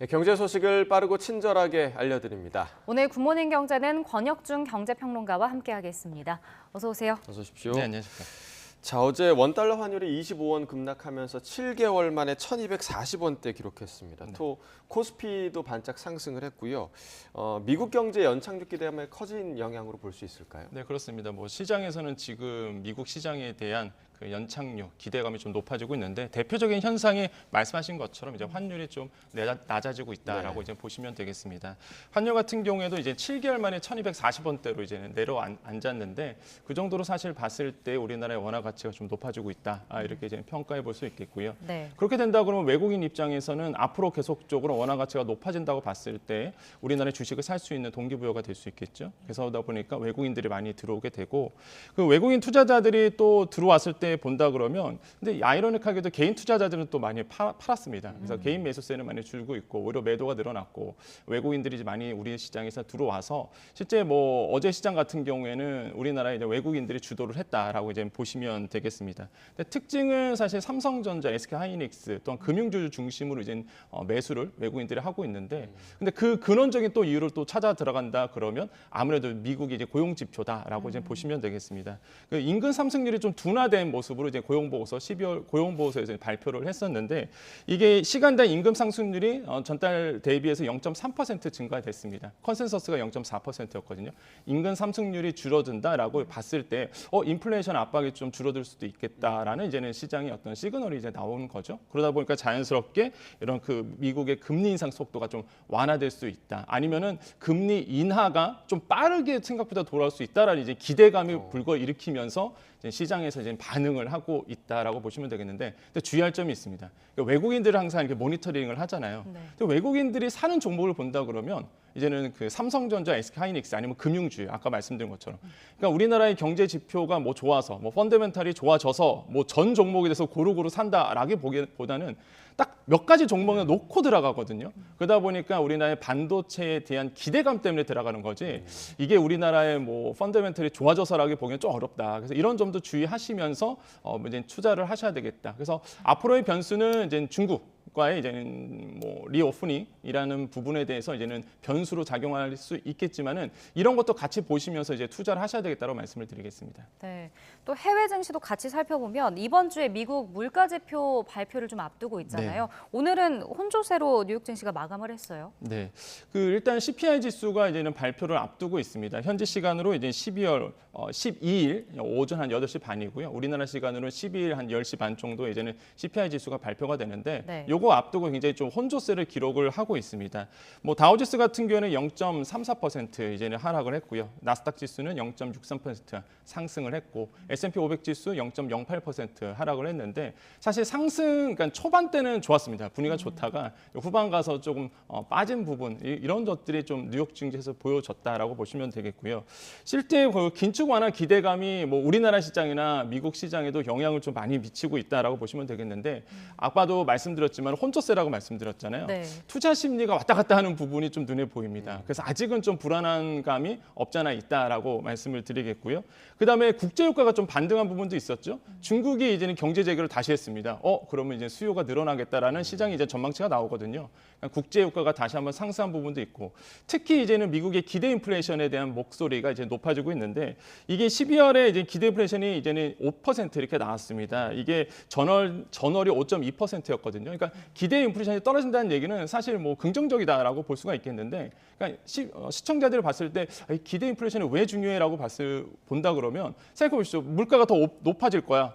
경제 소식을 빠르고 친절하게 알려드립니다. 오늘 굿모닝 경제는 권혁중 경제평론가와 함께하겠습니다. 어서 오세요. 어서 오십시오. 네, 안녕하십니까. 자, 어제 원달러 환율이 25원 급락하면서 7개월 만에 1,240원대 기록했습니다. 또 코스피도 반짝 상승을 했고요. 미국 경제 연착륙 기대감에 커진 영향으로 볼 수 있을까요? 네, 그렇습니다. 시장에서는 지금 미국 시장에 대한 그 연착륙 기대감이 좀 높아지고 있는데 대표적인 현상이 말씀하신 것처럼 이제 환율이 좀 낮아지고 있다라고 이제 보시면 되겠습니다. 환율 같은 경우에도 이제 7개월 만에 1,240원대로 이제 내려앉았는데 그 정도로 사실 봤을 때 우리나라의 원화 가치가 좀 높아지고 있다. 이렇게 이제 평가해 볼 수 있겠고요. 네. 그렇게 된다 그러면 외국인 입장에서는 앞으로 계속적으로 원화 가치가 높아진다고 봤을 때 우리나라의 주식을 살 수 있는 동기부여가 될 수 있겠죠. 그래서 그러다 보니까 외국인들이 많이 들어오게 되고 그 외국인 투자자들이 또 들어왔을 때 본다 그러면 근데 아이러니하게도 개인 투자자들은 또 많이 팔았습니다. 그래서 개인 매수세는 많이 줄고 있고 오히려 매도가 늘어났고 외국인들이 많이 우리 시장에서 들어와서 실제 어제 시장 같은 경우에는 우리나라에 이제 외국인들이 주도를 했다라고 이제 보시면 되겠습니다. 근데 특징은 사실 삼성전자, SK하이닉스 또한 금융주 중심으로 이제 매수를 외국인들이 하고 있는데 근데 그 근원적인 또 이유를 또 찾아 들어간다 그러면 아무래도 미국이 이제 고용 지표다라고 이제 보시면 되겠습니다. 그 인근 상승률이 좀 둔화된 모습으로 이제 고용보고서 12월 고용보고서에서 발표를 했었는데 이게 시간당 임금 상승률이 전달 대비해서 0.3% 증가됐습니다. 컨센서스가 0.4%였거든요. 임금 상승률이 줄어든다라고 봤을 때 인플레이션 압박이 좀 줄어들 수도 있겠다라는 이제는 시장의 어떤 시그널이 이제 나오는 거죠. 그러다 보니까 자연스럽게 이런 그 미국의 금리 인상 속도가 좀 완화될 수 있다. 아니면은 금리 인하가 좀 빠르게 생각보다 돌아올 수 있다라는 이제 기대감이 불거일으키면서 시장에서 이제 반응을 하고 있다라고 보시면 되겠는데, 근데 주의할 점이 있습니다. 그러니까 외국인들은 항상 이렇게 모니터링을 하잖아요. 네. 근데 외국인들이 사는 종목을 본다 그러면 이제는 그 삼성전자, SK하이닉스 아니면 금융주 아까 말씀드린 것처럼, 그러니까 우리나라의 경제 지표가 좋아서 펀더멘탈이 좋아져서 전 종목에 대해서 고루고루 산다라기보다는 딱 몇 가지 종목을 놓고 들어가거든요. 그러다 보니까 우리나라의 반도체에 대한 기대감 때문에 들어가는 거지 이게 우리나라의 펀더멘털이 좋아져서라기 보기엔 좀 어렵다. 그래서 이런 점도 주의하시면서 이제 투자를 하셔야 되겠다. 그래서 앞으로의 변수는 이제 중국과의 이제는 리오프닝이라는 부분에 대해서 이제는 변수로 작용할 수 있겠지만은 이런 것도 같이 보시면서 이제 투자를 하셔야 되겠다고 말씀을 드리겠습니다. 네. 또 해외 증시도 같이 살펴보면 이번 주에 미국 물가지표 발표를 좀 앞두고 있잖아요. 오늘은 혼조세로 뉴욕 증시가 마감을 했어요. 네, 일단 CPI 지수가 이제는 발표를 앞두고 있습니다. 현지 시간으로 이제 12월 12일 오전 한 8시 반이고요. 우리나라 시간으로 12일 한 10시 반 정도 이제는 CPI 지수가 발표가 되는데 네. 요거 앞두고 굉장히 좀 혼조세를 기록을 하고 있습니다. 다우지수 같은 경우에는 0.34% 이제는 하락을 했고요. 나스닥 지수는 0.63% 상승을 했고 S&P 500 지수 0.08% 하락을 했는데 사실 그러니까 초반 때는 좋았습니다. 분위기가 좋다가 후반 가서 조금 빠진 부분 이런 것들이 좀 뉴욕 증시에서 보여졌다라고 보시면 되겠고요. 실제 긴축 완화 기대감이 우리나라 시장이나 미국 시장에도 영향을 좀 많이 미치고 있다라고 보시면 되겠는데 아까도 말씀드렸지만 혼조세라고 말씀드렸잖아요. 네. 투자 심리가 왔다 갔다 하는 부분이 좀 눈에 보입니다. 그래서 아직은 좀 불안한 감이 없잖아 있다라고 말씀을 드리겠고요. 그다음에 국제 유가가 좀 반등한 부분도 있었죠. 중국이 이제는 경제 재개를 다시 했습니다. 그러면 이제 수요가 늘어나겠다라는 시장이 이제 전망치가 나오거든요. 국제 유가가 다시 한번 상승한 부분도 있고 특히 이제는 미국의 기대 인플레이션에 대한 목소리가 이제 높아지고 있는데 이게 12월에 이제 기대 인플레이션이 이제는 5% 이렇게 나왔습니다. 이게 전월이 5.2%였거든요. 그러니까 기대 인플레이션이 떨어진다는 얘기는 사실 긍정적이다라고 볼 수가 있겠는데, 그러니까 시청자들이 봤을 때 기대 인플레이션이 왜 중요해라고 본다 그러면 생각해 보시죠. 물가가 더 높아질 거야.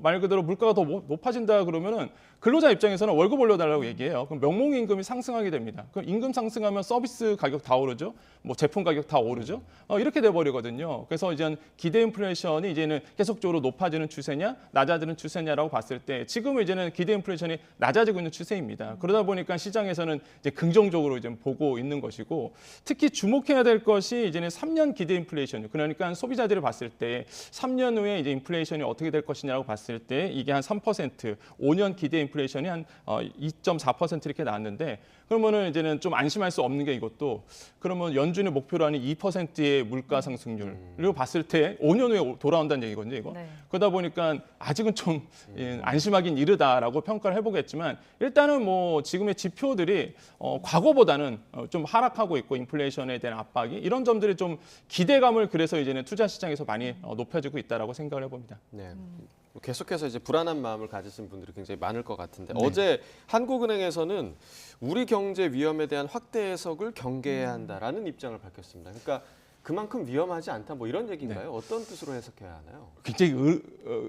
말 그대로 물가가 더 높아진다 그러면은 근로자 입장에서는 월급 올려달라고 얘기해요. 그럼 명목 임금이 상승하게 됩니다. 그럼 임금 상승하면 서비스 가격 다 오르죠. 제품 가격 다 오르죠. 이렇게 돼버리거든요. 그래서 이제 기대 인플레이션이 이제는 계속적으로 높아지는 추세냐, 낮아지는 추세냐라고 봤을 때 지금은 이제는 기대 인플레이션이 낮아지고 있는 추세입니다. 그러다 보니까 시장에서는 이제 긍정적으로 이제 보고 있는 것이고 특히 주목해야 될 것이 이제는 3년 기대 인플레이션. 그러니까 소비자들이 봤을 때 3년 후에 이제 인플레이션이 어떻게 될 것이냐라고 봤을 때 이게 한 3%, 5년 기대 인플레이션이 한 2.4% 이렇게 나왔는데 그러면은 이제는 좀 안심할 수 없는 게 이것도 그러면 연준의 목표로 하는 2%의 물가 상승률을 봤을 때 5년 후에 돌아온다는 얘기거든요, 이거. 네. 그러다 보니까 아직은 좀 안심하긴 이르다라고 평가를 해보겠지만 일단은 뭐 지금의 지표들이 과거보다는 좀 하락하고 있고 인플레이션에 대한 압박이 이런 점들이 좀 기대감을 그래서 이제는 투자 시장에서 많이 높여지고 있다라고 생각을 해봅니다. 네. 계속해서 이제 불안한 마음을 가지신 분들이 굉장히 많을 것 같은데 네. 어제 한국은행에서는 우리 경제 위험에 대한 확대 해석을 경계해야 한다라는 입장을 밝혔습니다. 그러니까 그만큼 위험하지 않다 뭐 이런 얘기인가요? 어떤 뜻으로 해석해야 하나요? 굉장히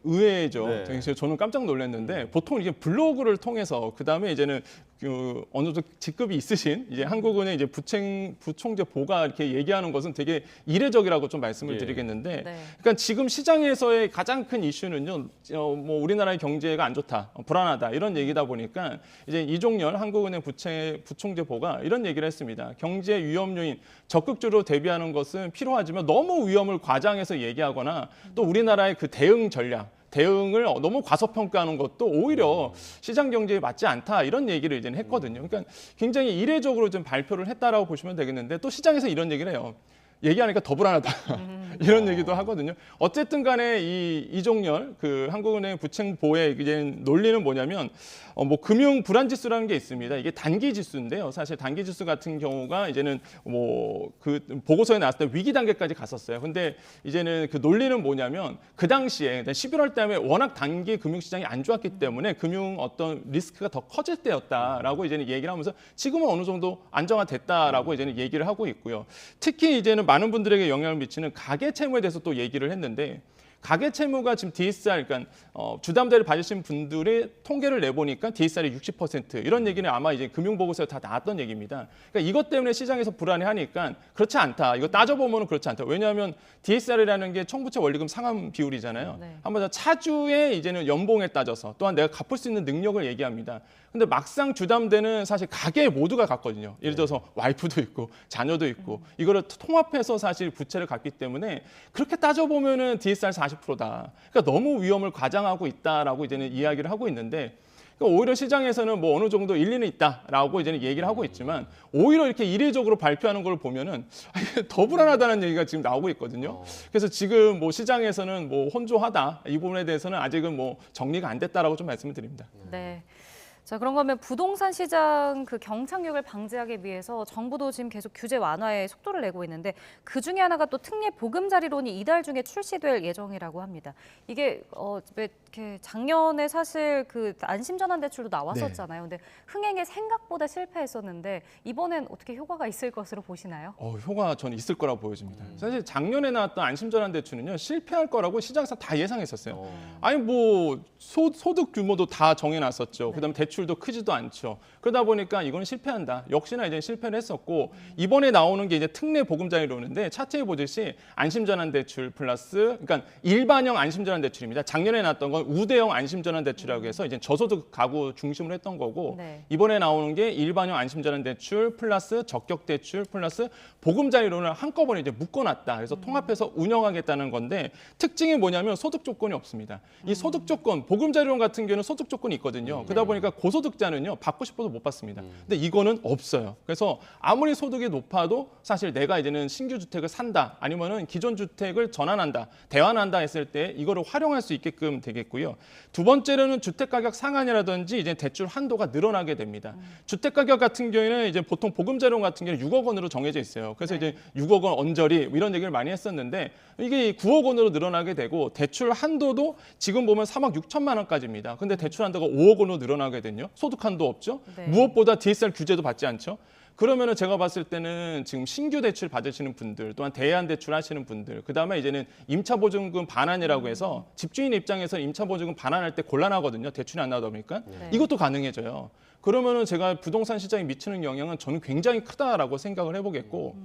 의외죠. 네. 그래서 저는 깜짝 놀랐는데 보통 이게 블로그를 통해서 그 다음에 이제는 그 어느 정도 직급이 있으신 이제 한국은행 이제 부총재 보가 이렇게 얘기하는 것은 되게 이례적이라고 좀 말씀을 예. 드리겠는데, 네. 그러니까 지금 시장에서의 가장 큰 이슈는요, 뭐 우리나라의 경제가 안 좋다, 불안하다 이런 얘기다 보니까 이제 이종열 한국은행 부총재 보가 이런 얘기를 했습니다. 경제 위험 요인 적극적으로 대비하는 것은 필요하지만 너무 위험을 과장해서 얘기하거나 또 우리나라의 그 대응 전략. 대응을 너무 과소평가하는 것도 오히려 시장 경제에 맞지 않다 이런 얘기를 이제 했거든요. 그러니까 굉장히 이례적으로 좀 발표를 했다라고 보시면 되겠는데 또 시장에서 이런 얘기를 해요. 얘기하니까 더 불안하다 이런 얘기도 하거든요. 어쨌든 간에 이종열 그 한국은행 부총보의 이제 논리는 뭐냐면 뭐 금융 불안 지수라는 게 있습니다. 이게 단기 지수인데요. 사실 단기 지수 같은 경우가 이제는 뭐 그 보고서에 나왔을 때 위기 단계까지 갔었어요. 근데 이제는 그 논리는 뭐냐면 그 당시에 11월 달에 워낙 단기 금융 시장이 안 좋았기 때문에 금융 어떤 리스크가 더 커질 때였다라고 이제는 얘기를 하면서 지금은 어느 정도 안정화됐다라고 이제는 얘기를 하고 있고요. 특히 이제는 많은 분들에게 영향을 미치는 가계 채무에 대해서 또 얘기를 했는데 가계 채무가 지금 DSR, 그러니까 주담대를 받으신 분들의 통계를 내보니까 DSR이 60% 이런 얘기는 아마 이제 금융보고서에 다 나왔던 얘기입니다. 그러니까 이것 때문에 시장에서 불안해하니까 그렇지 않다. 이거 따져보면 그렇지 않다. 왜냐하면 DSR이라는 게 총부채 원리금 상환 비율이잖아요. 네. 한번 더 차주의 이제는 연봉에 따져서 또한 내가 갚을 수 있는 능력을 얘기합니다. 근데 막상 주담대는 사실 가계 모두가 갚거든요. 예를 들어서 와이프도 있고 자녀도 있고 이거를 통합해서 사실 부채를 갚기 때문에 그렇게 따져보면은 DSR 40%다. 그러니까 너무 위험을 과장하고 있다라고 이제는 이야기를 하고 있는데 그러니까 오히려 시장에서는 뭐 어느 정도 일리는 있다라고 이제는 얘기를 하고 있지만 오히려 이렇게 이례적으로 발표하는 걸 보면은 더 불안하다는 얘기가 지금 나오고 있거든요. 그래서 지금 뭐 시장에서는 뭐 혼조하다 이 부분에 대해서는 아직은 뭐 정리가 안 됐다라고 좀 말씀을 드립니다. 네. 자, 그런 거면 부동산 시장 그 경착륙을 방지하기 위해서 정부도 지금 계속 규제 완화에 속도를 내고 있는데 그 중에 하나가 또 특례 보금자리론이 이달 중에 출시될 예정이라고 합니다. 이게 왜 이렇게 작년에 사실 그 안심전환대출도 나왔었잖아요. 근데 흥행에 생각보다 실패했었는데 이번엔 어떻게 효과가 있을 것으로 보시나요? 효과 저는 있을 거라고 보여집니다. 사실 작년에 나왔던 안심전환대출은요 실패할 거라고 시장에서 다 예상했었어요. 아니 뭐 소득 규모도 다 정해놨었죠. 그다음에 대출도 크지도 않죠. 그러다 보니까 이거는 실패한다. 역시나 이제 실패를 했었고 이번에 나오는 게 이제 특례 보금자리론인데 차트에 보듯이 안심전환대출 플러스 그러니까 일반형 안심전환대출입니다. 작년에 나왔던 건 우대형 안심전환대출이라고 해서 이제 저소득 가구 중심으로 했던 거고 네. 이번에 나오는 게 일반형 안심전환대출 플러스 적격대출 플러스 보금자리론을 한꺼번에 이제 묶어놨다. 그래서 통합해서 운영하겠다는 건데 특징이 뭐냐면 소득 조건이 없습니다. 이 소득 조건 보금자리론 같은 경우는 소득 조건이 있거든요. 그러다 보니까 고소득자는요 받고 싶어도 못 받습니다. 근데 이거는 없어요. 그래서 아무리 소득이 높아도 사실 내가 이제는 신규 주택을 산다 아니면은 기존 주택을 전환한다 대환한다 했을 때 이거를 활용할 수 있게끔 되겠고요. 두 번째로는 주택 가격 상한이라든지 이제 대출 한도가 늘어나게 됩니다. 주택 가격 같은 경우에는 이제 보통 보금자리론 같은 경우는 6억 원으로 정해져 있어요. 그래서 이제 6억 원 언저리 이런 얘기를 많이 했었는데 이게 9억 원으로 늘어나게 되고 대출 한도도 지금 보면 3억 6천만 원까지입니다. 근데 대출 한도가 5억 원으로 늘어나게 되요 소득 한도 없죠. 네. 무엇보다 DSR 규제도 받지 않죠. 그러면은 제가 봤을 때는 지금 신규 대출 받으시는 분들 또한 대안 대출 하시는 분들 그다음에 이제는 임차보증금 반환이라고 해서 집주인 입장에서 임차보증금 반환할 때 곤란하거든요. 대출이 안 나오다 보니까 이것도 가능해져요. 그러면은 제가 부동산 시장에 미치는 영향은 저는 굉장히 크다라고 생각을 해보겠고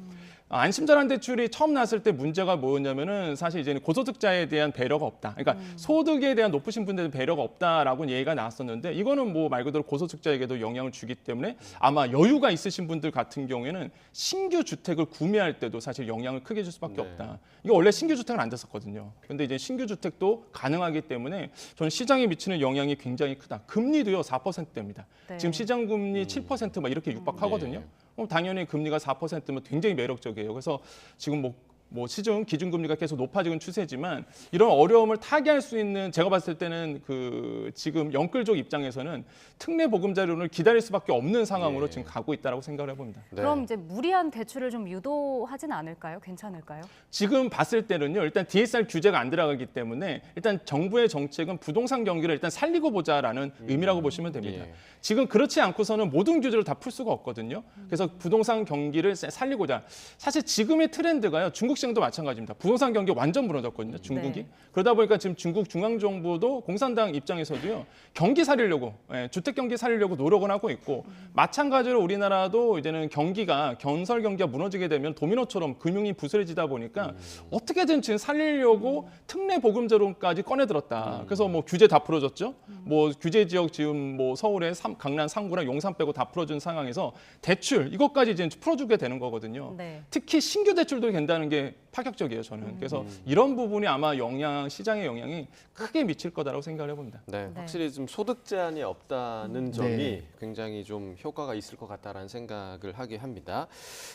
안심전환 대출이 처음 나왔을 때 문제가 뭐였냐면은 사실 이제는 고소득자에 대한 배려가 없다. 그러니까 소득에 대한 높으신 분들은 배려가 없다라고 얘기가 나왔었는데 이거는 뭐 말 그대로 고소득자에게도 영향을 주기 때문에 아마 여유가 있으신 분들 같은 경우에는 신규 주택을 구매할 때도 사실 영향을 크게 줄 수밖에 네. 없다. 이거 원래 신규 주택은 안 됐었거든요. 근데 이제 신규 주택도 가능하기 때문에 저는 시장에 미치는 영향이 굉장히 크다. 금리도요 4%대입니다. 네. 지금 시장 금리 7% 막 이렇게 육박하거든요. 당연히 금리가 4%면 굉장히 매력적이에요. 그래서 지금 뭐 시중 기준금리가 계속 높아지는 추세지만 이런 어려움을 타개할 수 있는 제가 봤을 때는 그 지금 영끌족 입장에서는 특례 보금자리론을 기다릴 수밖에 없는 상황으로 지금 가고 있다라고 생각을 해봅니다. 네. 그럼 이제 무리한 대출을 좀 유도하진 않을까요? 괜찮을까요? 지금 봤을 때는요. 일단 DSR 규제가 안 들어가기 때문에 일단 정부의 정책은 부동산 경기를 일단 살리고 보자라는 의미라고 보시면 됩니다. 예. 지금 그렇지 않고서는 모든 규제를 다 풀 수가 없거든요. 그래서 부동산 경기를 살리고자. 사실 지금의 트렌드가요. 중국 시장도 마찬가지입니다. 부동산 경기 완전 무너졌거든요. 중국이. 네. 그러다 보니까 지금 중국 중앙정부도 공산당 입장에서도요. 경기 살리려고 주택 경기 살리려고 노력을 하고 있고 마찬가지로 우리나라도 이제는 경기가 건설 경기가 무너지게 되면 도미노처럼 금융이 부스러지다 보니까 어떻게든 지금 살리려고 특례 보금자론까지 꺼내들었다. 그래서 뭐 규제 다 풀어줬죠. 뭐 규제 지역 지금 뭐 서울에 강남 3구랑 용산 빼고 다 풀어준 상황에서 대출 이것까지 이제 풀어주게 되는 거거든요. 네. 특히 신규 대출도 된다는 게 파격적이에요, 저는. 그래서 이런 부분이 아마 시장에 영향이 크게 미칠 거다라고 생각을 해봅니다. 네, 네. 확실히 좀 소득 제한이 없다는 점이 네. 굉장히 좀 효과가 있을 것 같다라는 생각을 하게 합니다.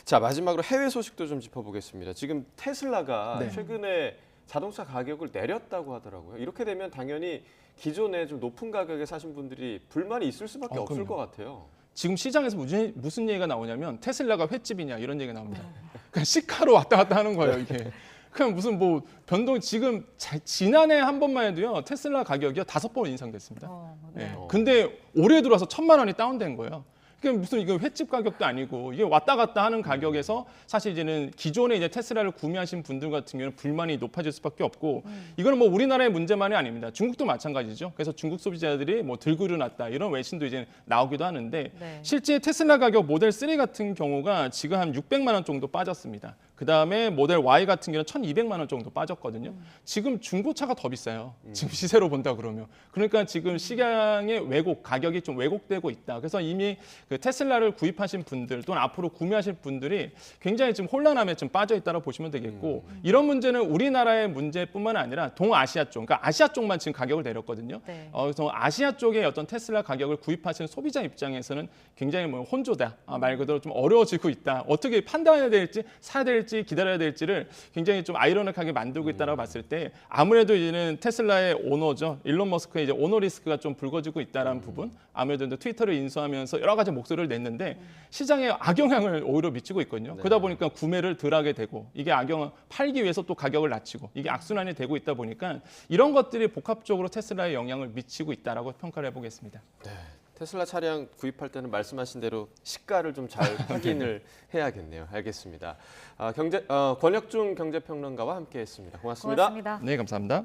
자, 마지막으로 해외 소식도 좀 짚어보겠습니다. 지금 테슬라가 네. 최근에 자동차 가격을 내렸다고 하더라고요. 이렇게 되면 당연히 기존에 좀 높은 가격에 사신 분들이 불만이 있을 수밖에 없을 그럼요. 것 같아요. 지금 시장에서 무슨 얘기가 나오냐면 테슬라가 횟집이냐 이런 얘기가 나옵니다. 그러니까 시가로 왔다 갔다 하는 거예요, 이게. 그냥 무슨 뭐 변동 지금 지난해 한 번만 해도요. 테슬라 가격이요 5번 인상됐습니다. 네. 네. 근데 올해 들어와서 1,000만 원이 다운된 거예요. 그게 무슨 이거 횟집 가격도 아니고 이게 왔다 갔다 하는 가격에서 사실 이제는 기존에 이제 테슬라를 구매하신 분들 같은 경우는 불만이 높아질 수밖에 없고 이거는 뭐 우리나라의 문제만이 아닙니다. 중국도 마찬가지죠. 그래서 중국 소비자들이 뭐 들고 일어났다 이런 외신도 이제 나오기도 하는데 네. 실제 테슬라 가격 모델 3 같은 경우가 지금 한 600만 원 정도 빠졌습니다. 그다음에 모델 Y 같은 경우는 1,200만 원 정도 빠졌거든요. 지금 중고차가 더 비싸요. 지금 시세로 본다 그러면. 그러니까 지금 시장의 가격이 좀 왜곡되고 있다. 그래서 이미 그 테슬라를 구입하신 분들 또는 앞으로 구매하실 분들이 굉장히 지금 혼란함에 좀 빠져 있다고 보시면 되겠고 이런 문제는 우리나라의 문제뿐만 아니라 동아시아 쪽, 그러니까 아시아 쪽만 지금 가격을 내렸거든요. 네. 그래서 아시아 쪽의 어떤 테슬라 가격을 구입하시는 소비자 입장에서는 굉장히 뭐 혼조다. 말 그대로 좀 어려워지고 있다. 어떻게 판단해야 될지 사야 될지 기다려야 될지를 굉장히 좀 아이러니하게 만들고 있다고 봤을 때 아무래도 이제는 테슬라의 오너죠. 일론 머스크의 이제 오너 리스크가 좀 불거지고 있다라는 부분. 아무래도 이제 트위터를 인수하면서 여러 가지 목소리를 냈는데 시장에 악영향을 오히려 미치고 있거든요. 그러다 보니까 구매를 덜 하게 되고 이게 악영향 팔기 위해서 또 가격을 낮추고 이게 악순환이 되고 있다 보니까 이런 것들이 복합적으로 테슬라에 영향을 미치고 있다라고 평가를 해보겠습니다. 테슬라 차량 구입할 때는 말씀하신 대로 시가를 좀 잘 확인을 해야겠네요. 알겠습니다. 권혁중 경제평론가와 함께했습니다. 고맙습니다. 고맙습니다. 네, 감사합니다.